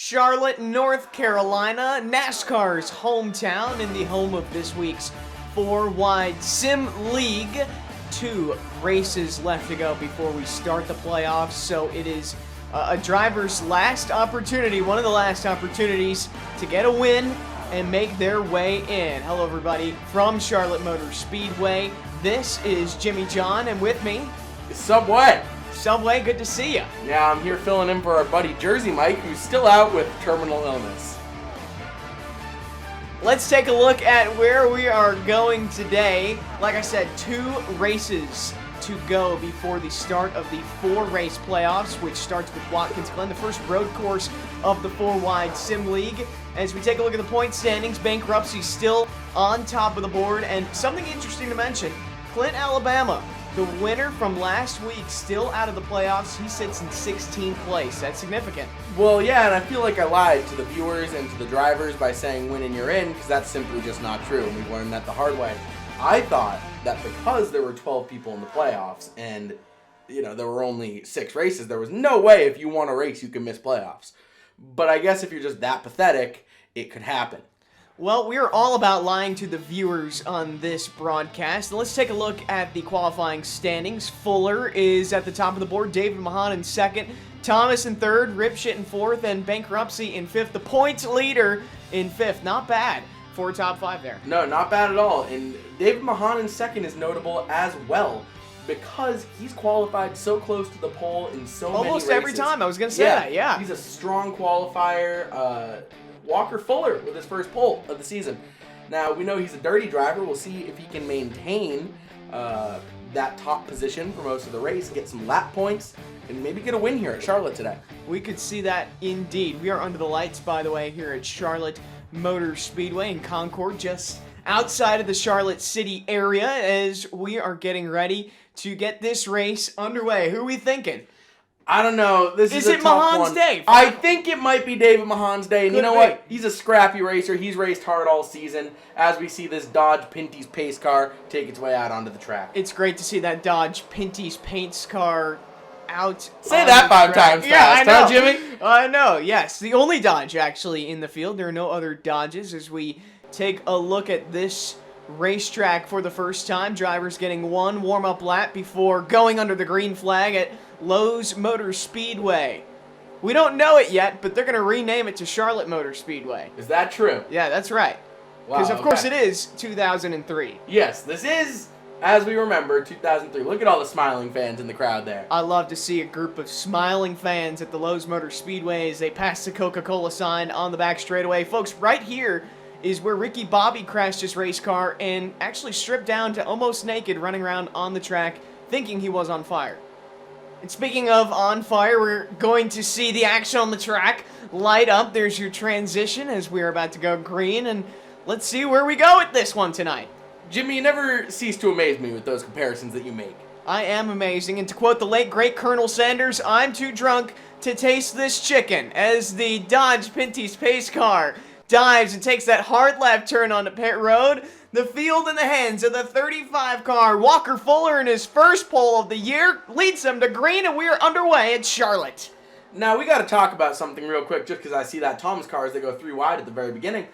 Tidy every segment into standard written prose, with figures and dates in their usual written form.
Charlotte, North Carolina, NASCAR's hometown and the home of this week's 4-Wide Sim League. 2 races left to go before we start the playoffs, so it is a driver's last opportunity, one of the last opportunities to get a win and make their way in. Hello everybody from Charlotte Motor Speedway. This is Jimmy John, and with me, Subway. Subway, good to see you. Yeah, I'm here filling in for our buddy Jersey Mike, who's still out with terminal illness. Let's take a look at where we are going today. Like I said, 2 races to go before the start of the 4-race playoffs, which starts with Watkins Glen, the first road course of the 4-Wide Sim League. As we take a look at the point standings, Bankruptcy still on top of the board, and something interesting to mention, Clint, Alabama, the winner from last week, still out of the playoffs. He sits in 16th place. That's significant. Well, yeah, and I feel like I lied to the viewers and to the drivers by saying win and you're in, because that's simply just not true, and we've learned that the hard way. I thought that because there were 12 people in the playoffs and, there were only 6 races, there was no way if you won a race you could miss playoffs. But I guess if you're just that pathetic, it could happen. Well, we are all about lying to the viewers on this broadcast. Let's take a look at the qualifying standings. Fuller is at the top of the board, David Mahan in 2nd, Thomas in 3rd, Ripshit in 4th, and Bankruptcy in 5th. The points leader in 5th. Not bad for top 5 there. No, not bad at all. And David Mahan in 2nd is notable as well, because he's qualified so close to the pole in so many races. Almost every time. I was going to say that, yeah. He's a strong qualifier. Walker Fuller with his first pole of the season. Now, we know he's a dirty driver. We'll see if he can maintain that top position for most of the race, get some lap points, and maybe get a win here at Charlotte today. We could see that indeed. We are under the lights, by the way, here at Charlotte Motor Speedway in Concord, just outside of the Charlotte City area, as we are getting ready to get this race underway. Who are we thinking? I don't know. This is a tough Mahan's one. day? I think it might be David Mahan's day. And you know be. what? He's a scrappy racer. He's raced hard all season as we see this Dodge Pinty's pace car take its way out onto the track. It's great to see that Dodge Pinty's pace car out. Say that 5 times fast, huh, Jimmy? I know, yes. The only Dodge, actually, in the field. There are no other Dodges as we take a look at this racetrack for the first time. Drivers getting 1 warm-up lap before going under the green flag at Lowe's Motor Speedway. We don't know it yet, but they're going to rename it to Charlotte Motor Speedway. Is that true? Yeah, that's right. Wow, Because, of course, it is 2003. Yes, this is, as we remember, 2003. Look at all the smiling fans in the crowd there. I love to see a group of smiling fans at the Lowe's Motor Speedway as they pass the Coca-Cola sign on the back straightaway. Folks, right here is where Ricky Bobby crashed his race car and actually stripped down to almost naked running around on the track thinking he was on fire. And speaking of on fire, we're going to see the action on the track light up. There's your transition as we're about to go green, and let's see where we go with this one tonight. Jimmy, you never cease to amaze me with those comparisons that you make. I am amazing, and to quote the late great Colonel Sanders, I'm too drunk to taste this chicken, as the Dodge Pinty's pace car dives and takes that hard left turn onto pit road. The field in the hands of the 35 car. Walker Fuller in his first pole of the year leads them to green, and we are underway at Charlotte. Now, we got to talk about something real quick, just because I see that Thomas car as they go 3 wide at the very beginning.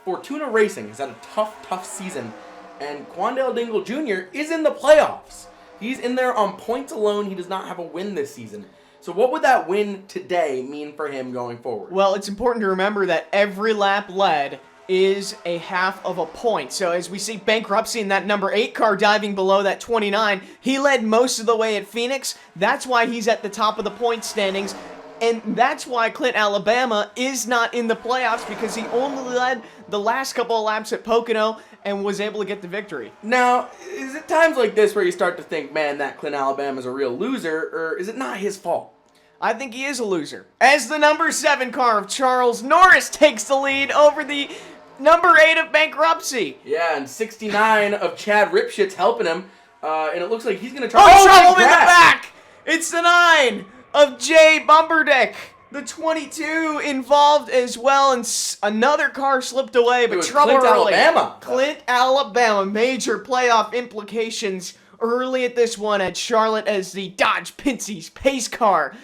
Fortuna Racing has had a tough season, and Quandale Dingle Jr. is in the playoffs. He's in there on points alone. He does not have a win this season. So what would that win today mean for him going forward? Well, it's important to remember that every lap led is a half of a point. So as we see Bankruptcy in that number 8 car diving below that 29, he led most of the way at Phoenix. That's why he's at the top of the point standings. And that's why Clint, Alabama is not in the playoffs, because he only led the last couple of laps at Pocono and was able to get the victory. Now, is it times like this where you start to think, man, that Clint Alabama is a real loser, or is it not his fault? I think he is a loser. As the number 7 car of Charles Norris takes the lead over the number 8 of Bankruptcy. Yeah, and 69 of Chad Ripshit's helping him, and it looks like he's going to try trouble in the back! It's the 9 of Jay Bumberdick. The 22 involved as well, and another car slipped away, but trouble Clint, early. Alabama. Clint, Alabama. Major playoff implications early at this one at Charlotte as the Dodge Pinty's pace car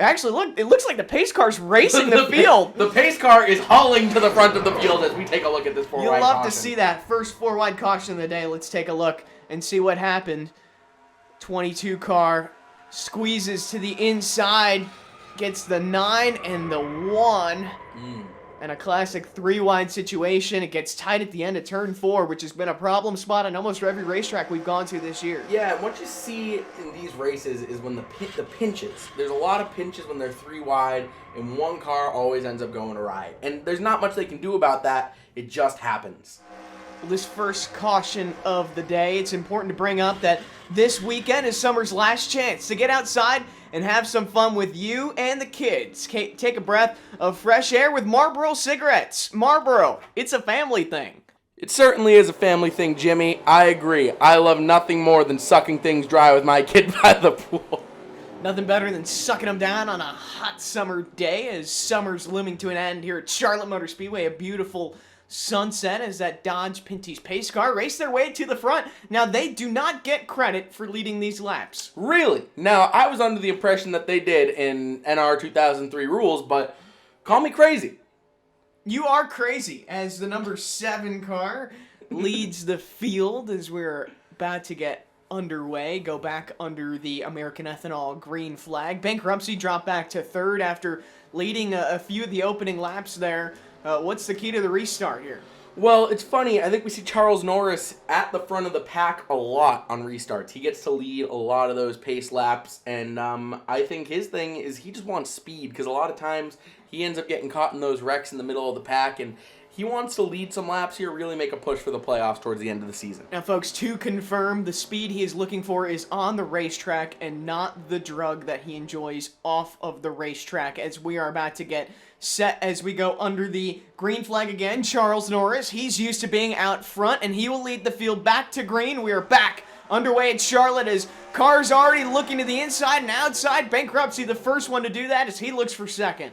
Actually, look, it looks like the pace car's racing the field. The pace car is hauling to the front of the field as we take a look at this four-wide You'll love caution. to see that first four-wide caution of the day. Let's take a look and see what happened. 22 car squeezes to the inside, gets the 9 and the 1. And a classic 3-wide situation. It gets tight at the end of turn 4, which has been a problem spot on almost every racetrack we've gone to this year. Yeah, what you see in these races is when the pinches. There's a lot of pinches when they're 3 wide, and one car always ends up going awry. And there's not much they can do about that. It just happens. This first caution of the day, it's important to bring up that this weekend is summer's last chance to get outside and have some fun with you and the kids. Take a breath of fresh air with Marlboro cigarettes. Marlboro, it's a family thing. It certainly is a family thing, Jimmy. I agree. I love nothing more than sucking things dry with my kid by the pool. Nothing better than sucking them down on a hot summer day as summer's looming to an end here at Charlotte Motor Speedway. A beautiful sunset as that Dodge Pinty's pace car race their way to the front. Now, they do not get credit for leading these laps. Really? Now, I was under the impression that they did in NR 2003 rules, but call me crazy. You are crazy as the number 7 car leads the field as we're about to get underway. Go back under the American Ethanol green flag. Bankruptcy dropped back to 3rd after leading a few of the opening laps there. What's the key to the restart here? Well, it's funny. I think we see Charles Norris at the front of the pack a lot on restarts. He gets to lead a lot of those pace laps, and I think his thing is he just wants speed because a lot of times he ends up getting caught in those wrecks in the middle of the pack, and he wants to lead some laps here, really make a push for the playoffs towards the end of the season. Now, folks, to confirm, the speed he is looking for is on the racetrack and not the drug that he enjoys off of the racetrack, as we are about to get set as we go under the green flag again. Charles Norris, he's used to being out front, and he will lead the field back to green. We are back underway at Charlotte as cars already looking to the inside and outside. Bankruptcy, the first one to do that as he looks for second.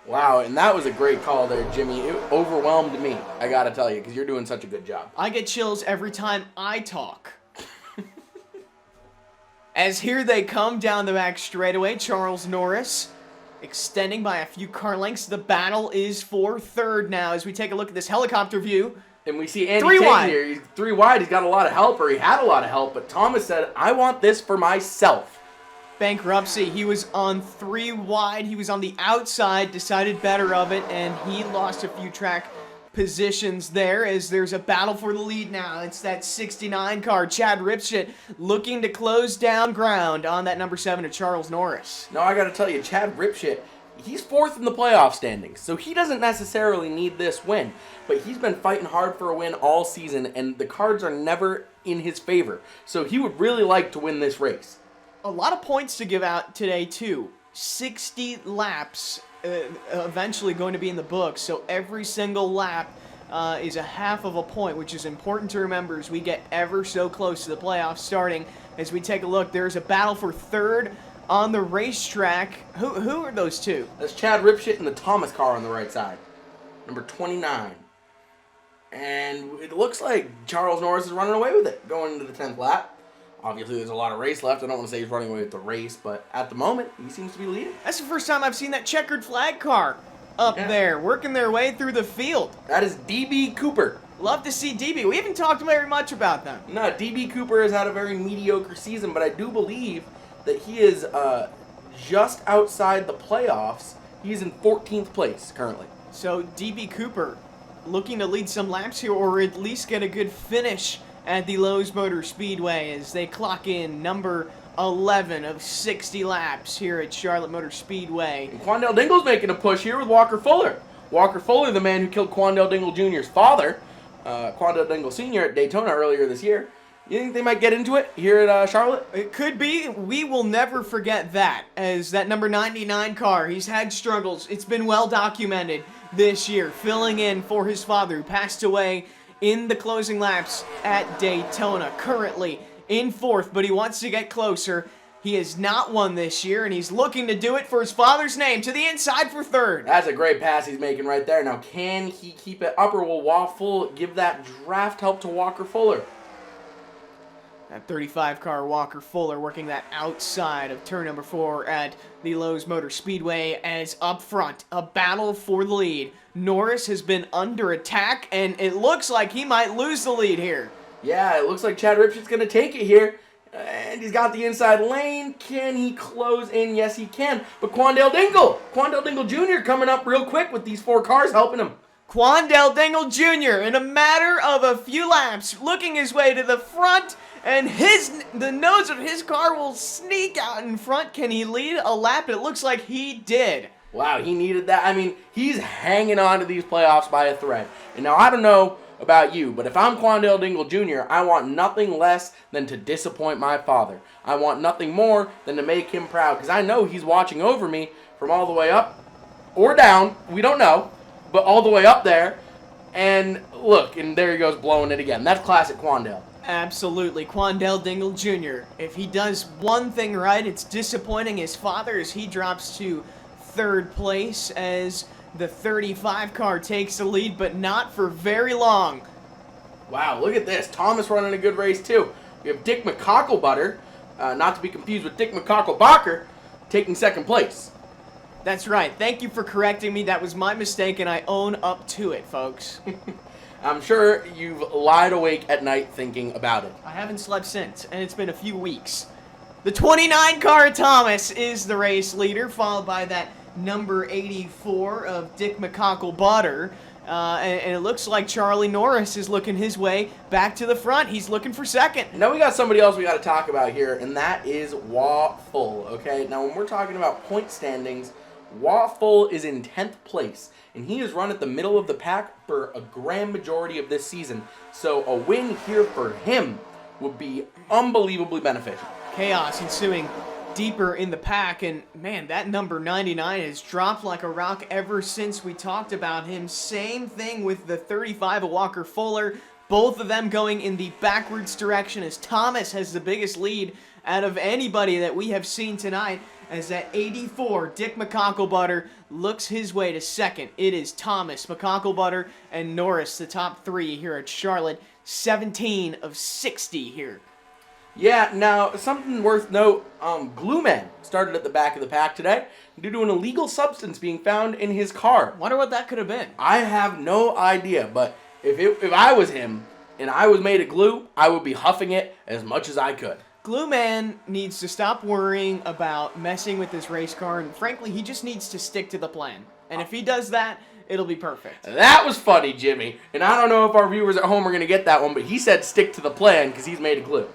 Wow, and that was a great call there, Jimmy. It overwhelmed me, I gotta tell you, because you're doing such a good job. I get chills every time I talk. As here they come down the back straightaway, Charles Norris extending by a few car lengths. The battle is for 3rd now as we take a look at this helicopter view. And we see Andy 3 Tate wide. here. He's 3 wide. He's got a lot of help, or he had a lot of help. But Thomas said, I want this for myself. Bankruptcy, he was on 3 wide. He was on the outside, decided better of it, and he lost a few track positions there as there's a battle for the lead now. It's that 69 car, Chad Ripshit, looking to close down ground on that number 7 of Charles Norris. No, I gotta tell you, Chad Ripshit, he's 4th in the playoff standings, so he doesn't necessarily need this win. But he's been fighting hard for a win all season, and the cards are never in his favor. So he would really like to win this race. A lot of points to give out today, too. 60 laps eventually going to be in the books, so every single lap is a half of a point, which is important to remember as we get ever so close to the playoffs starting. As we take a look, there's a battle for 3rd on the racetrack. Who are those two? That's Chad Ripshit and the Thomas car on the right side. Number 29. And it looks like Charles Norris is running away with it going into the 10th lap. Obviously, there's a lot of race left. I don't want to say he's running away with the race, but at the moment, he seems to be leading. That's the first time I've seen that checkered flag car up there, working their way through the field. That is DB Cooper. Love to see DB. We haven't talked very much about them. No, DB Cooper has had a very mediocre season, but I do believe that he is just outside the playoffs. He's in 14th place currently. So DB Cooper looking to lead some laps here, or at least get a good finish at the Lowe's Motor Speedway as they clock in number 11 of 60 laps here at Charlotte Motor Speedway. And Quandale Dingle's making a push here with Walker Fuller. Walker Fuller, the man who killed Quandale Dingle Jr.'s father, Quandale Dingle Sr. at Daytona earlier this year. You think they might get into it here at Charlotte? It could be. We will never forget that, as that number 99 car, he's had struggles. It's been well documented this year, filling in for his father, who passed away in the closing laps at Daytona. Currently in 4th, but he wants to get closer. He has not won this year, and he's looking to do it for his father's name to the inside for 3rd. That's a great pass he's making right there. Now, can he keep it up, or will Waffle give that draft help to Walker Fuller? That 35 car Walker Fuller working that outside of turn number 4 at the Lowe's Motor Speedway, as up front, a battle for the lead. Norris has been under attack, and it looks like he might lose the lead here. Yeah, it looks like Chad Ripshitt's going to take it here. And he's got the inside lane. Can he close in? Yes, he can. But Quandale Dingle Jr. coming up real quick with these 4 cars helping him. Quandale Dingle Jr. in a matter of a few laps, looking his way to the front, and the nose of his car will sneak out in front. Can he lead a lap? It looks like he did. Wow, he needed that. I mean, he's hanging on to these playoffs by a thread. And now, I don't know about you, but if I'm Quandale Dingle Jr., I want nothing less than to disappoint my father. I want nothing more than to make him proud, because I know he's watching over me from all the way up or down. We don't know. But all the way up there, and look, and there he goes blowing it again. That's classic Quandale. Absolutely, Quandale Dingle Jr. If he does one thing right, it's disappointing his father as he drops to 3rd place as the 35 car takes the lead, but not for very long. Wow, look at this. Thomas running a good race too. We have Dick McCocklebutter, not to be confused with Dick McCocklebacher, taking 2nd place. That's right. Thank you for correcting me. That was my mistake, and I own up to it, folks. I'm sure you've lied awake at night thinking about it. I haven't slept since, and it's been a few weeks. The 29 car Thomas is the race leader, followed by that number 84 of Dick McCocklebutter. And it looks like Charlie Norris is looking his way back to the front. He's looking for 2nd. Now we got somebody else we got to talk about here, and that is Waffle, okay? Now when we're talking about point standings, Waffle is in 10th place, and he has run at the middle of the pack for a grand majority of this season. So a win here for him would be unbelievably beneficial. Chaos ensuing deeper in the pack, and man, that number 99 has dropped like a rock ever since we talked about him. Same thing with the 35 of Walker Fuller, both of them going in the backwards direction as Thomas has the biggest lead out of anybody that we have seen tonight, as that 84 Dick McCocklebutter looks his way to 2nd. It is Thomas, McCocklebutter, and Norris, the top 3 here at Charlotte. 17 of 60 here. Yeah, now, something worth note, Glue Man started at the back of the pack today due to an illegal substance being found in his car. Wonder what that could have been. I have no idea, but if I was him and I was made of glue, I would be huffing it as much as I could. Glue Man needs to stop worrying about messing with this race car, and frankly, he just needs to stick to the plan. And if he does that, it'll be perfect. That was funny, Jimmy. And I don't know if our viewers at home are going to get that one, but he said stick to the plan because he's made of glue.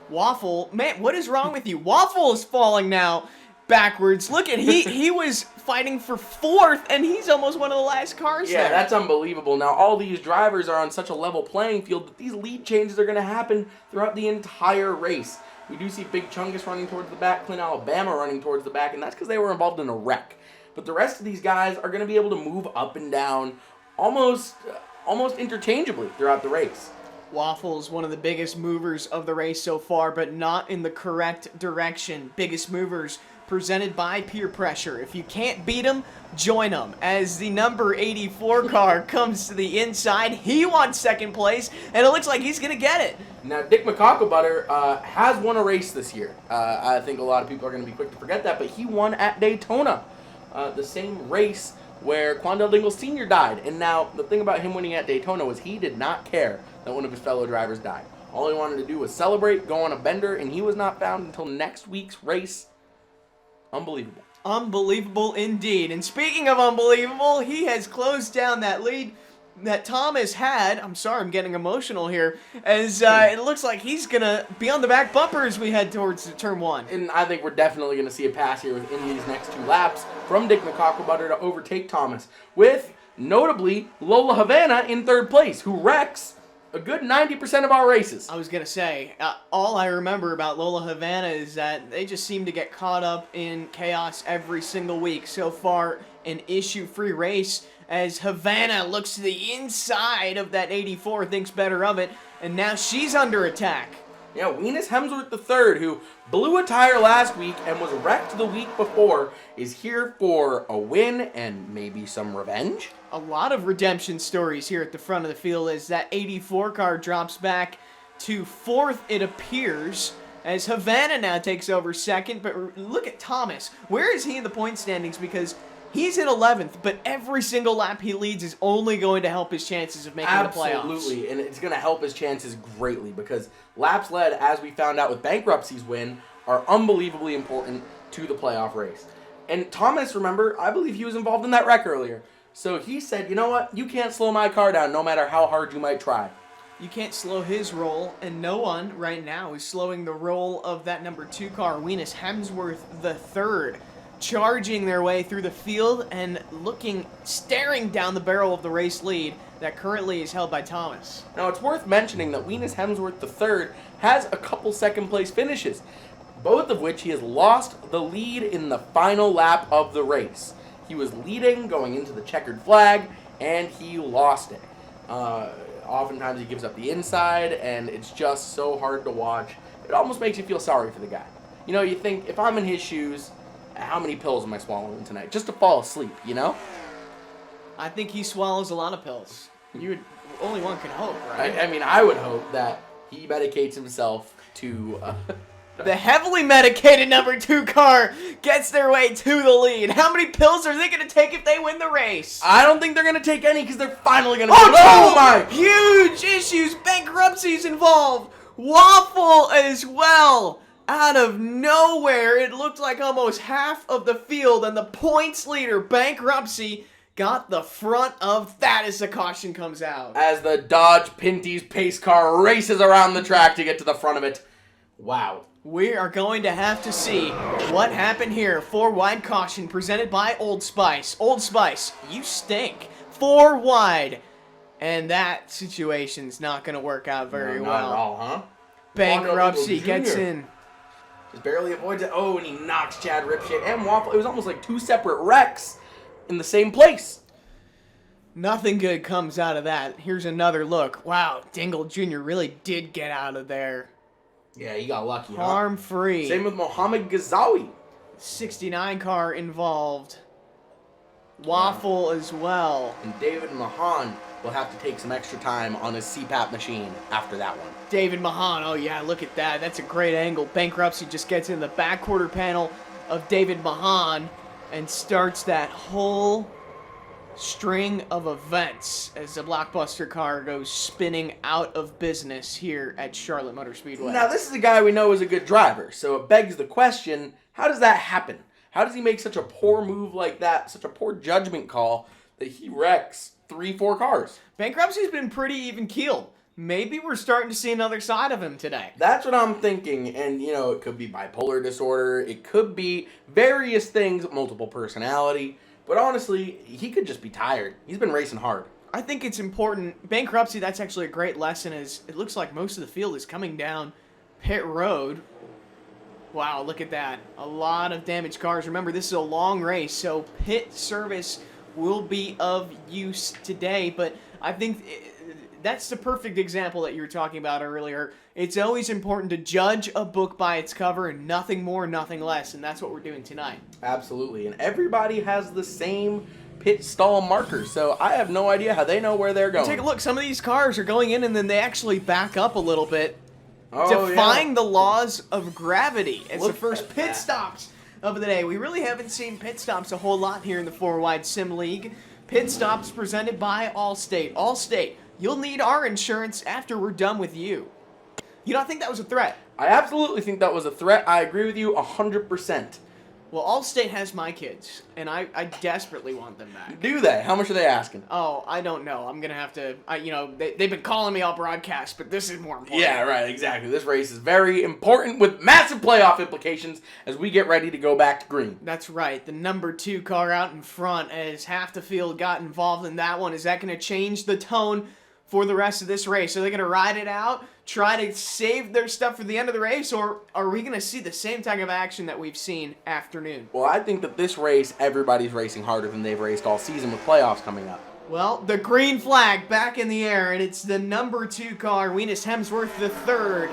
Waffle, man, what is wrong with you? Waffle is falling now backwards. Look at, he was fighting for 4th, and he's almost one of the last cars there. Yeah, that's unbelievable. Now, all these drivers are on such a level playing field that these lead changes are going to happen throughout the entire race. We do see Big Chungus running towards the back, Clint Alabama running towards the back, and that's because they were involved in a wreck. But the rest of these guys are going to be able to move up and down almost interchangeably throughout the race. Waffle's one of the biggest movers of the race so far, but not in the correct direction. Biggest movers presented by peer pressure. If you can't beat them, join them. As the number 84 car comes to the inside, he wants 2nd place, and it looks like he's going to get it. Now, Dick McCocklebutter has won a race this year. I think a lot of people are going to be quick to forget that, but he won at Daytona, the same race where Quandale Dingle Sr. died. And now, the thing about him winning at Daytona was he did not care that one of his fellow drivers died. All he wanted to do was celebrate, go on a bender, and he was not found until next week's race. Unbelievable. Unbelievable indeed. And speaking of unbelievable, he has closed down that lead that Thomas had. I'm sorry, I'm getting emotional here. As it looks like he's going to be on the back bumper as we head towards turn 1. And I think we're definitely going to see a pass here within these next 2 laps from Dick McCocklebutter to overtake Thomas, with notably Lola Havana in 3rd place, who wrecks a good 90% of our races. I was going to say, all I remember about Lola Havana is that they just seem to get caught up in chaos every single week. So far, an issue-free race as Havana looks to the inside of that 84, thinks better of it, and now she's under attack. Yeah, Venus Hemsworth III, who blew a tire last week and was wrecked the week before, is here for a win and maybe some revenge. A lot of redemption stories here at the front of the field as that 84 car drops back to fourth, it appears, as Havana now takes over second. But look at Thomas. Where is he in the point standings? Because he's in 11th, but every single lap he leads is only going to help his chances of making the playoffs. Absolutely, and it's going to help his chances greatly because laps led, as we found out with Bankruptcy's win, are unbelievably important to the playoff race. And Thomas, remember, I believe he was involved in that wreck earlier. So he said, you know what, you can't slow my car down no matter how hard you might try. You can't slow his roll, and no one right now is slowing the roll of that number 2 car, Weenus Hemsworth III, charging their way through the field and staring down the barrel of the race lead that currently is held by Thomas. Now, it's worth mentioning that Weenus Hemsworth III has a couple second-place finishes, both of which he has lost the lead in the final lap of the race. He was leading going into the checkered flag, and he lost it. Oftentimes he gives up the inside, and it's just so hard to watch. It almost makes you feel sorry for the guy. You know, you think, if I'm in his shoes, how many pills am I swallowing tonight? Just to fall asleep, you know? I think he swallows a lot of pills. Only one can hope, right? I mean, I would hope that he medicates himself to... The heavily medicated number 2 car gets their way to the lead. How many pills are they going to take if they win the race? I don't think they're going to take any because they're finally going to... Oh my! Huge issues. Bankruptcy's involved. Waffle as well. Out of nowhere, it looked like almost half of the field, and the points leader, Bankruptcy, got the front of that as the caution comes out. As the Dodge Pinty's pace car races around the track to get to the front of it. Wow. We are going to have to see what happened here. 4 wide caution presented by Old Spice. Old Spice, you stink. 4 wide. And that situation's not going to work out very well. Not at all, huh? Bankruptcy gets in. Just barely avoids it. Oh, and he knocks Chad Ripshit and Waffle. It was almost like 2 separate wrecks in the same place. Nothing good comes out of that. Here's another look. Wow, Dingle Jr. really did get out of there. Yeah, he got lucky, huh? Harm-free. Same with Mohammed Ghazawi. 69 car involved. Waffle as well. And David Mahan will have to take some extra time on his CPAP machine after that one. David Mahan, oh yeah, look at that. That's a great angle. Bankruptcy just gets in the back quarter panel of David Mahan and starts that whole string of events as the Blockbuster car goes spinning out of business here at Charlotte Motor Speedway. Now, this is a guy we know is a good driver, so it begs the question, how does that happen? How does he make such a poor move like that, such a poor judgment call, that he wrecks 3-4 cars? Bankruptcy's been pretty even-keeled. Maybe we're starting to see another side of him today. That's what I'm thinking, and, you know, it could be bipolar disorder, it could be various things, multiple personality, but honestly, he could just be tired. He's been racing hard. I think it's important. Bankruptcy, that's actually a great lesson, as it looks like most of the field is coming down pit road. Wow, look at that. A lot of damaged cars. Remember, this is a long race, so pit service will be of use today, but I think that's the perfect example that you were talking about earlier. It's always important to judge a book by its cover and nothing more, nothing less, and that's what we're doing tonight. Absolutely, and everybody has the same pit stall markers, so I have no idea how they know where they're going. Take a look. Some of these cars are going in and then they actually back up a little bit, Oh, defying yeah. the laws of gravity. It's Look the first at pit that. stops of the day. We really haven't seen pit stops a whole lot here in the 4-wide Sim League. Pit stops presented by Allstate. Allstate, you'll need our insurance after we're done with you. You don't think that was a threat? I absolutely think that was a threat. I agree with you 100%. Well, Allstate has my kids, and I desperately want them back. Do they? How much are they asking? Oh, I don't know. I'm going to have to, they've been calling me all broadcast, but this is more important. Yeah, right, exactly. This race is very important with massive playoff implications as we get ready to go back to green. That's right. The number 2 car out in front as half the field got involved in that one. Is that going to change the tone for the rest of this race? Are they going to ride it out, try to save their stuff for the end of the race, or are we going to see the same type of action that we've seen afternoon? Well, I think that this race, everybody's racing harder than they've raced all season with playoffs coming up. Well, the green flag back in the air, and it's the number 2 car, Weenus Hemsworth III,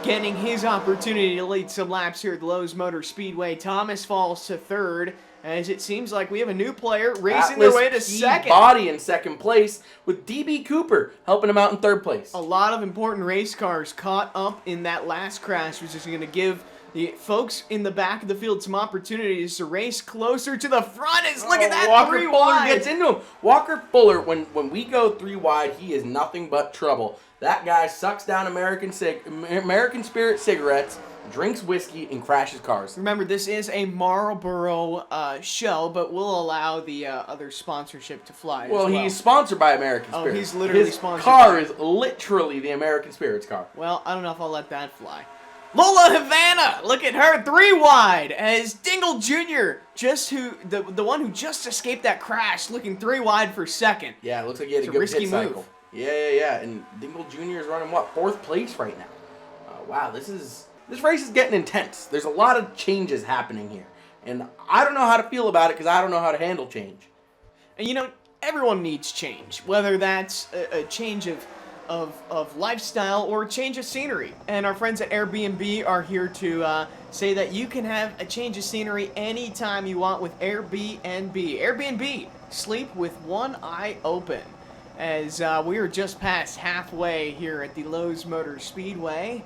getting his opportunity to lead some laps here at Lowe's Motor Speedway. Thomas falls to 3rd. as it seems like we have a new player racing their way to second. Body in second place with DB Cooper helping him out in third place. A lot of important race cars caught up in that last crash, which is going to give the folks in the back of the field some opportunities to race closer to the front. Look at that, Walker 3 Fuller wide. gets into him. Walker Fuller, when we go 3 wide, he is nothing but trouble. That guy sucks down American Spirit cigarettes, drinks whiskey, and crashes cars. Remember, this is a Marlboro show, but we'll allow the other sponsorship to fly as well. He's sponsored by American Spirit. He's literally His sponsored car by- is literally the American Spirit's car. Well, I don't know if I'll let that fly. Lola Havana, look at her, 3 wide, as Dingle Jr., the one who just escaped that crash, looking 3 wide for second. Yeah, it looks like he had It's a a good risky pit cycle. move. Yeah. And Dingle Jr. is running, 4th place right now. Wow, this race is getting intense. There's a lot of changes happening here. And I don't know how to feel about it because I don't know how to handle change. And everyone needs change, whether that's a change of lifestyle or a change of scenery. And our friends at Airbnb are here to say that you can have a change of scenery anytime you want with Airbnb. Airbnb, sleep with one eye open. As we are just past halfway here at the Lowe's Motor Speedway.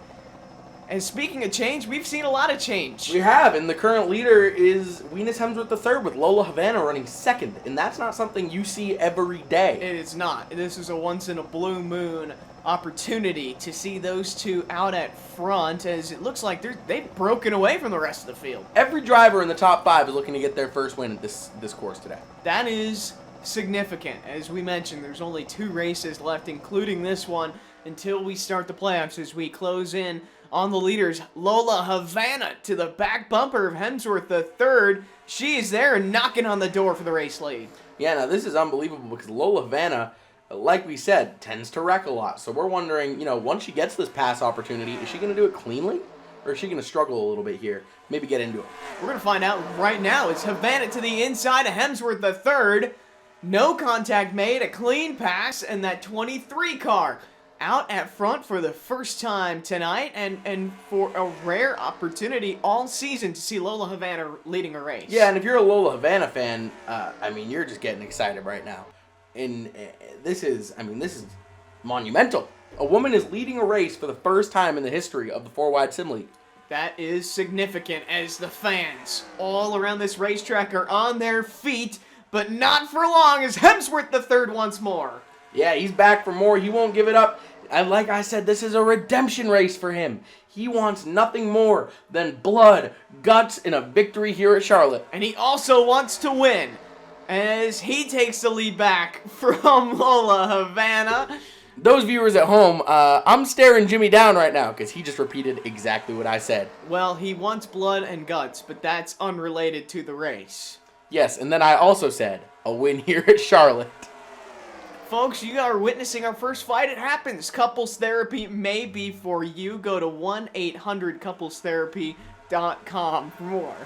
And speaking of change, we've seen a lot of change. We have, and the current leader is Venus Hemsworth III with Lola Havana running second. And that's not something you see every day. It is not. This is a once-in-a-blue-moon opportunity to see those two out at front, as it looks like they've broken away from the rest of the field. Every driver in the top 5 is looking to get their first win at this course today. That is significant. As we mentioned, there's only 2 races left, including this one, until we start the playoffs as we close in on the leaders. Lola Havana to the back bumper of Hemsworth III. She is there and knocking on the door for the race lead. Yeah, now this is unbelievable because Lola Havana, like we said, tends to wreck a lot. So we're wondering, once she gets this pass opportunity, is she going to do it cleanly? Or is she going to struggle a little bit here? Maybe get into it. We're going to find out right now. It's Havana to the inside of Hemsworth III. No contact made, a clean pass, and that 23 car out at front for the first time tonight, and for a rare opportunity all season to see Lola Havana leading a race. Yeah, and if you're a Lola Havana fan, you're just getting excited right now. And this is monumental. A woman is leading a race for the first time in the history of the 4-Wide Sim League. That is significant, as the fans all around this racetrack are on their feet, but not for long, as Hemsworth III once more. Yeah, he's back for more. He won't give it up. And like I said, this is a redemption race for him. He wants nothing more than blood, guts, and a victory here at Charlotte. And he also wants to win, as he takes the lead back from Lola Havana. Those viewers at home, I'm staring Jimmy down right now because he just repeated exactly what I said. Well, he wants blood and guts, but that's unrelated to the race. Yes, and then I also said, a win here at Charlotte. Folks, you are witnessing our first fight. It happens. Couples therapy may be for you. Go to 1-800-couplestherapy.com for more.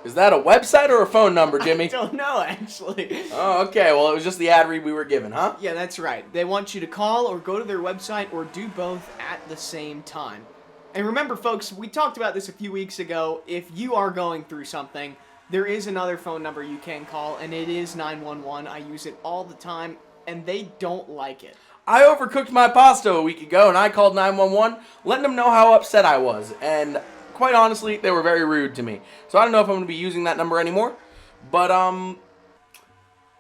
Is that a website or a phone number, Jimmy? I don't know, actually. Oh, okay. Well, it was just the ad read we were given, huh? Yeah, that's right. They want you to call or go to their website or do both at the same time. And remember, folks, we talked about this a few weeks ago. If you are going through something, there is another phone number you can call, and it is 911. I use it all the time, and they don't like it. I overcooked my pasta a week ago, and I called 911, letting them know how upset I was. And quite honestly, they were very rude to me. So I don't know if I'm going to be using that number anymore. But,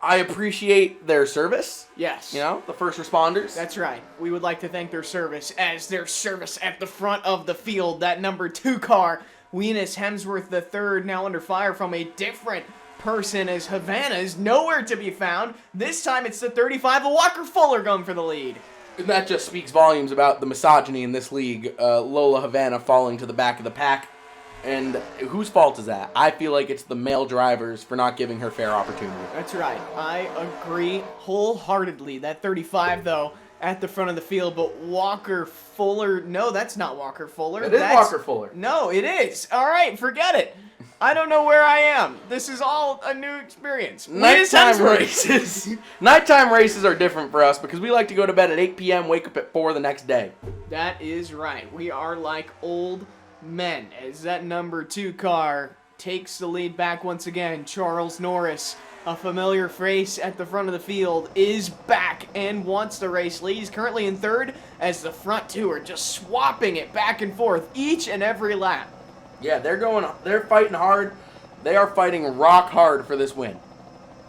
I appreciate their service. Yes. The first responders. That's right. We would like to thank their service as their service at the front of the field. That number 2 car, Venus Hemsworth III, now under fire from a different person, as Havana is nowhere to be found. This time it's the 35 of Walker Fuller going for the lead. And that just speaks volumes about the misogyny in this league. Lola Havana falling to the back of the pack. And whose fault is that? I feel like it's the male drivers for not giving her fair opportunity. That's right. I agree wholeheartedly. That 35, though, at the front of the field, but Walker Fuller... No, that's not Walker Fuller. It is Walker Fuller. No, it is. All right, forget it. I don't know where I am. This is all a new experience. Nighttime races. Nighttime races are different for us because we like to go to bed at 8 p.m., wake up at 4 the next day. That is right. We are like old men, as that number 2 car takes the lead back once again. Charles Norris, a familiar face at the front of the field, is back and wants the race lead. He's currently in third as the front two are just swapping it back and forth each and every lap. Yeah, they're fighting hard. They are fighting rock hard for this win.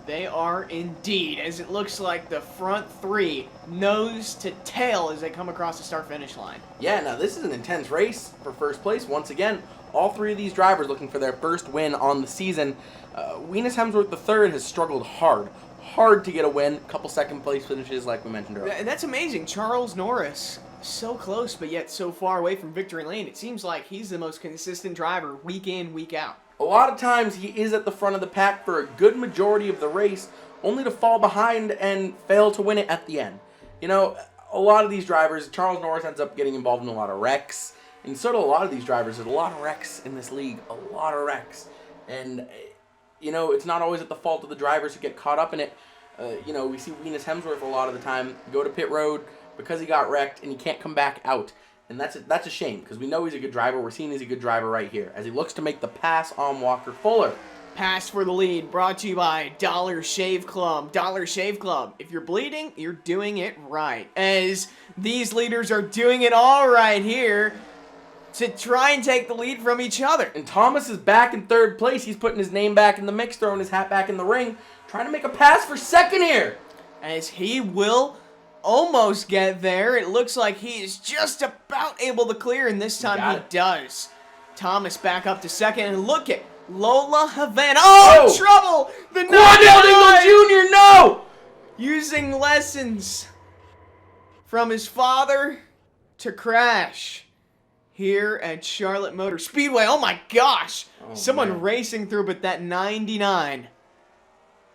They are indeed, as it looks like the front three nose to tail as they come across the start-finish line. Yeah, now this is an intense race for first place. Once again, all three of these drivers looking for their first win on the season. Weenus Hemsworth III has struggled hard to get a win. A couple second-place finishes like we mentioned earlier. And that's amazing. Charles Norris, so close but yet so far away from victory lane. It seems like he's the most consistent driver week in, week out. A lot of times he is at the front of the pack for a good majority of the race, only to fall behind and fail to win it at the end. You know, a lot of these drivers, Charles Norris ends up getting involved in a lot of wrecks, and so do a lot of these drivers. There's a lot of wrecks in this league, a lot of wrecks. And, you know, it's not always at the fault of the drivers who get caught up in it. You know, we see Weenus Hemsworth a lot of the time go to pit road because he got wrecked and he can't come back out. And that's a shame, because we know he's a good driver. We're seeing he's a good driver right here, as he looks to make the pass on Walker Fuller. Pass for the lead, brought to you by Dollar Shave Club. Dollar Shave Club. If you're bleeding, you're doing it right. As these leaders are doing it all right here to try and take the lead from each other. And Thomas is back in third place. He's putting his name back in the mix, throwing his hat back in the ring, trying to make a pass for second here. As he will almost get there. It looks like he is just about able to clear, and this time he does. Thomas back up to second, and look at Lola Havana. Oh, trouble! The Quandale Dingle Jr., no! Using lessons from his father to crash here at Charlotte Motor Speedway. Oh my gosh! Someone racing through, but that 99.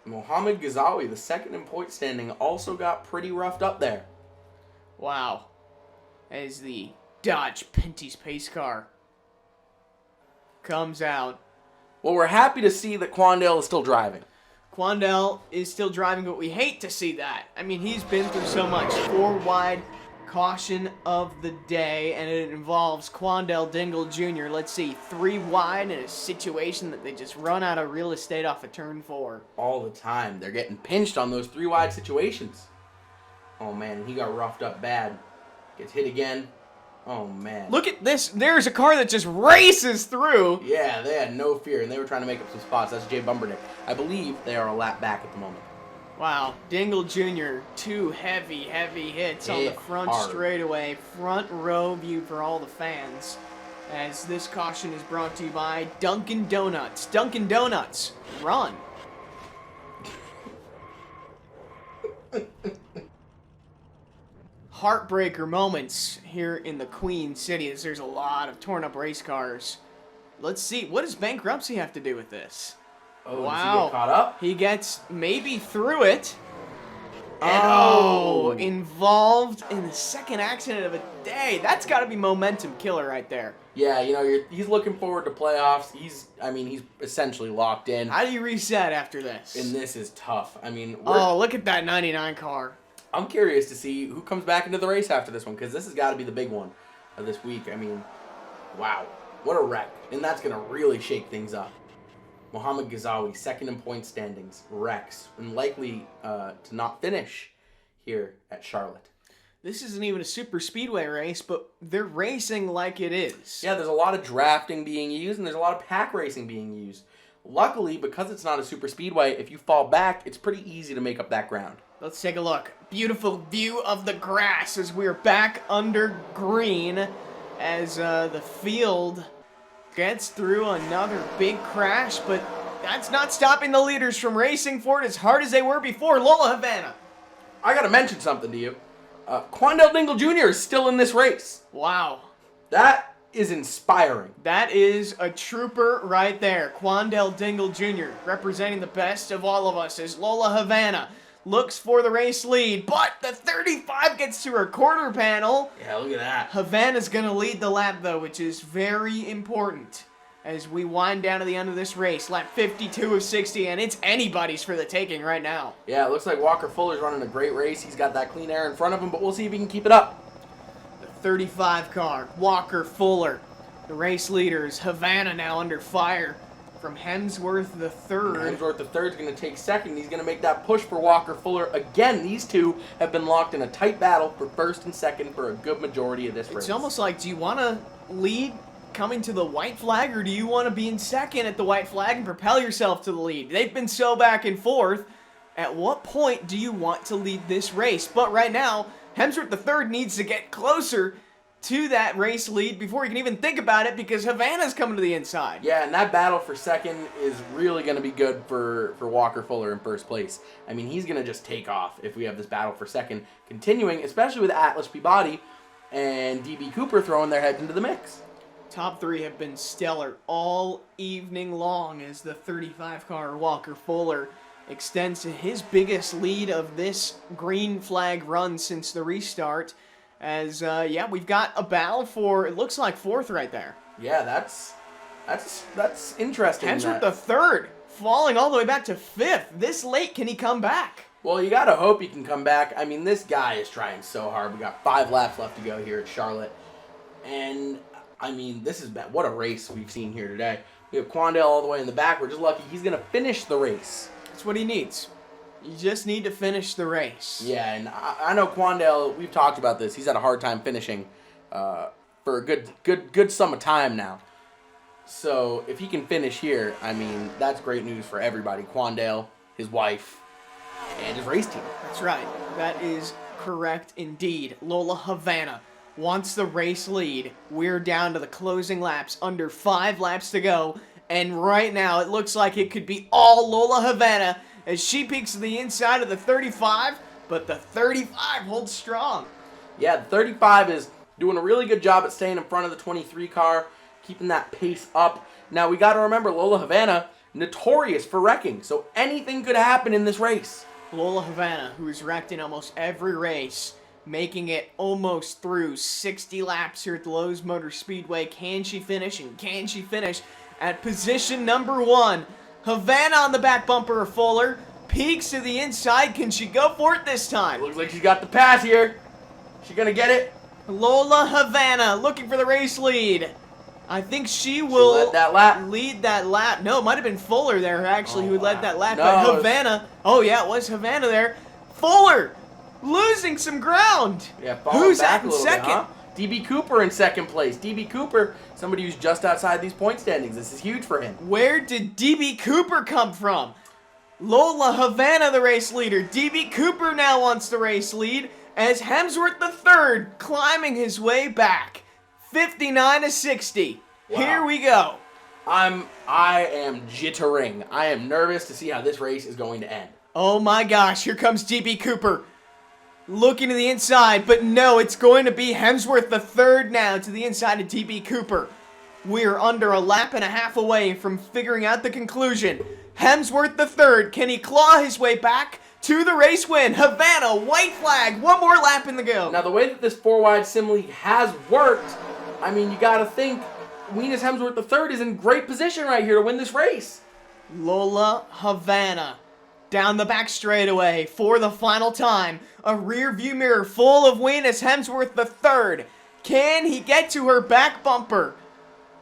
Mohamed Ghazawi, the second in point standing, also got pretty roughed up there. Wow. As the Dodge Pinty's pace car comes out. Well, we're happy to see that Quandale is still driving. Quandale is still driving, but we hate to see that. I mean, he's been through so much. 4 wide caution of the day, and it involves Quandale Dingle Jr. Let's see, 3 wide in a situation that they just run out of real estate off of turn 4. All the time. They're getting pinched on those 3 wide situations. Oh, man, he got roughed up bad. Gets hit again. Oh, man. Look at this. There's a car that just races through. Yeah, they had no fear, and they were trying to make up some spots. That's Jay Bumbernick. I believe they are a lap back at the moment. Wow, Dingle Jr., 2 heavy hits on the front straightaway. Front row view for all the fans. As this caution is brought to you by Dunkin' Donuts. Dunkin' Donuts, run. Heartbreaker moments here in the Queen City, as there's a lot of torn up race cars. Let's see, what does bankruptcy have to do with this? Oh, wow. Does he get caught up? He gets maybe through it. And involved in the second accident of a day. That's got to be momentum killer right there. Yeah, you know, he's looking forward to playoffs. He's essentially locked in. How do you reset after this? And this is tough. I mean, look at that 99 car. I'm curious to see who comes back into the race after this one, because this has got to be the big one of this week. I mean, wow, what a wreck. And that's going to really shake things up. Mohamed Ghazawi, second in point standings, wrecks, and likely to not finish here at Charlotte. This isn't even a super speedway race, but they're racing like it is. Yeah, there's a lot of drafting being used, and there's a lot of pack racing being used. Luckily, because it's not a super speedway, if you fall back, it's pretty easy to make up that ground. Let's take a look. Beautiful view of the grass as we're back under green as the field gets through another big crash, but that's not stopping the leaders from racing for it as hard as they were before. Lola Havana. I gotta mention something to you. Quandale Dingle Jr. is still in this race. Wow. That is inspiring. That is a trooper right there. Quandale Dingle Jr. representing the best of all of us as Lola Havana looks for the race lead, but the 35 gets to her quarter panel. Yeah, look at that. Havana's going to lead the lap, though, which is very important as we wind down to the end of this race. Lap 52 of 60, and it's anybody's for the taking right now. Yeah, it looks like Walker Fuller's running a great race. He's got that clean air in front of him, but we'll see if he can keep it up. The 35 car, Walker Fuller. The race leaders, Havana now under fire. from Hemsworth the third. Hemsworth the third is going to take second. He's going to make that push for Walker Fuller. Again, these two have been locked in a tight battle for first and second for a good majority of this race. It's almost like, do you want to lead coming to the white flag, or do you want to be in second at the white flag and propel yourself to the lead? They've been so back and forth. At what point do you want to lead this race? But right now, Hemsworth the third needs to get closer to that race lead before he can even think about it, because Havana's coming to the inside. Yeah, and that battle for second is really going to be good for Walker Fuller in first place. I mean, he's going to just take off if we have this battle for second continuing, especially with Atlas Peabody and DB Cooper throwing their heads into the mix. Top three have been stellar all evening long as the 35-car Walker Fuller extends to his biggest lead of this green flag run since the restart. As, we've got a battle for, it looks like fourth right there. Yeah, that's interesting. Hemsworth the third, falling all the way back to fifth. This late, can he come back? Well, you gotta hope he can come back. I mean, this guy is trying so hard. We got 5 laps left to go here at Charlotte. And, I mean, what a race we've seen here today. We have Quandale all the way in the back. We're just lucky he's gonna finish the race. That's what he needs. You just need to finish the race. Yeah, and I know Quandale, we've talked about this. He's had a hard time finishing for a good sum of time now. So if he can finish here, I mean, that's great news for everybody. Quandale, his wife, and his race team. That's right. That is correct indeed. Lola Havana wants the race lead. We're down to the closing laps, under 5 laps to go. And right now, it looks like it could be all Lola Havana as she peeks to the inside of the 35, but the 35 holds strong. Yeah, the 35 is doing a really good job at staying in front of the 23 car, keeping that pace up. Now, we got to remember, Lola Havana, notorious for wrecking, so anything could happen in this race. Lola Havana, who is wrecked in almost every race, making it almost through 60 laps here at the Lowe's Motor Speedway. Can she finish, and can she finish at position number 1? Havana on the back bumper of Fuller, peeks to the inside. Can she go for it this time? Looks like she's got the pass here. She gonna get it? Lola Havana looking for the race lead. I think she will led that lap. lead that lap. No, it might have been Fuller there actually who led that lap. No, but Havana, oh yeah, it was Havana there. Fuller losing some ground. Yeah, falling Who's back at in a little bit, second? huh? DB Cooper in second place. DB Cooper, somebody who's just outside these point standings. This is huge for him. Where did DB Cooper come from? Lola Havana, the race leader. DB Cooper now wants the race lead as Hemsworth the third climbing his way back. 59 to 60. Wow. Here we go. I am jittering. I am nervous to see how this race is going to end. Oh my gosh, here comes DB Cooper. Looking to the inside, but no, it's going to be Hemsworth the third now to the inside of DB Cooper. We're under a lap and a half away from figuring out the conclusion. Hemsworth the third, can he claw his way back to the race win? Havana, white flag, one more lap in the go. Now, the way that this 4-wide sim league has worked, I mean, you got to think Weenus Hemsworth the third is in great position right here to win this race. Lola Havana down the back straightaway for the final time. A rear view mirror full of Weenus Hemsworth the third. Can he get to her back bumper?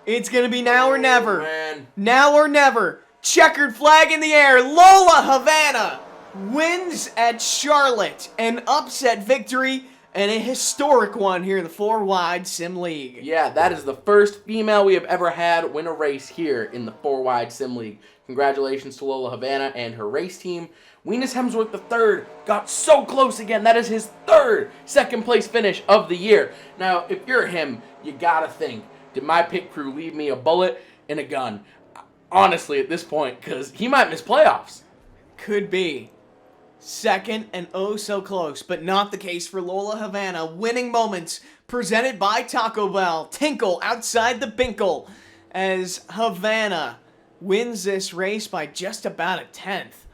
It's going to be now or never. Man. Now or never. Checkered flag in the air. Lola Havana wins at Charlotte. An upset victory and a historic one here in the 4-wide Sim League. Yeah, that is the first female we have ever had win a race here in the 4-wide Sim League. Congratulations to Lola Havana and her race team. Weenus Hemsworth III got so close again. That is his third second-place finish of the year. Now, if you're him, you gotta think, did my pit crew leave me a bullet and a gun? Honestly, at this point, because he might miss playoffs. Could be. Second and oh so close, but not the case for Lola Havana. Winning moments presented by Taco Bell. Tinkle outside the Binkle as Havana wins this race by just about a 10th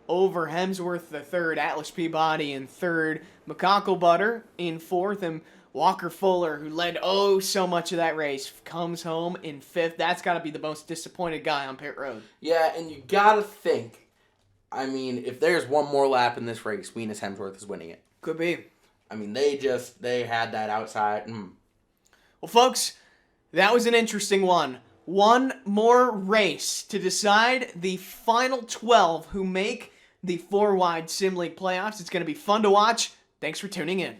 over Hemsworth the third, Atlas Peabody in third, McCockle Butter in fourth, and Walker Fuller, who led so much of that race, comes home in fifth. That's got to be the most disappointed guy on pit road. Yeah, and you gotta think, I mean, if there's one more lap in this race, Weenus Hemsworth is winning it. Could be. I mean, they had that outside. Well, folks, that was an interesting one. One more race to decide the final 12 who make the 4-wide Sim League playoffs. It's going to be fun to watch. Thanks for tuning in.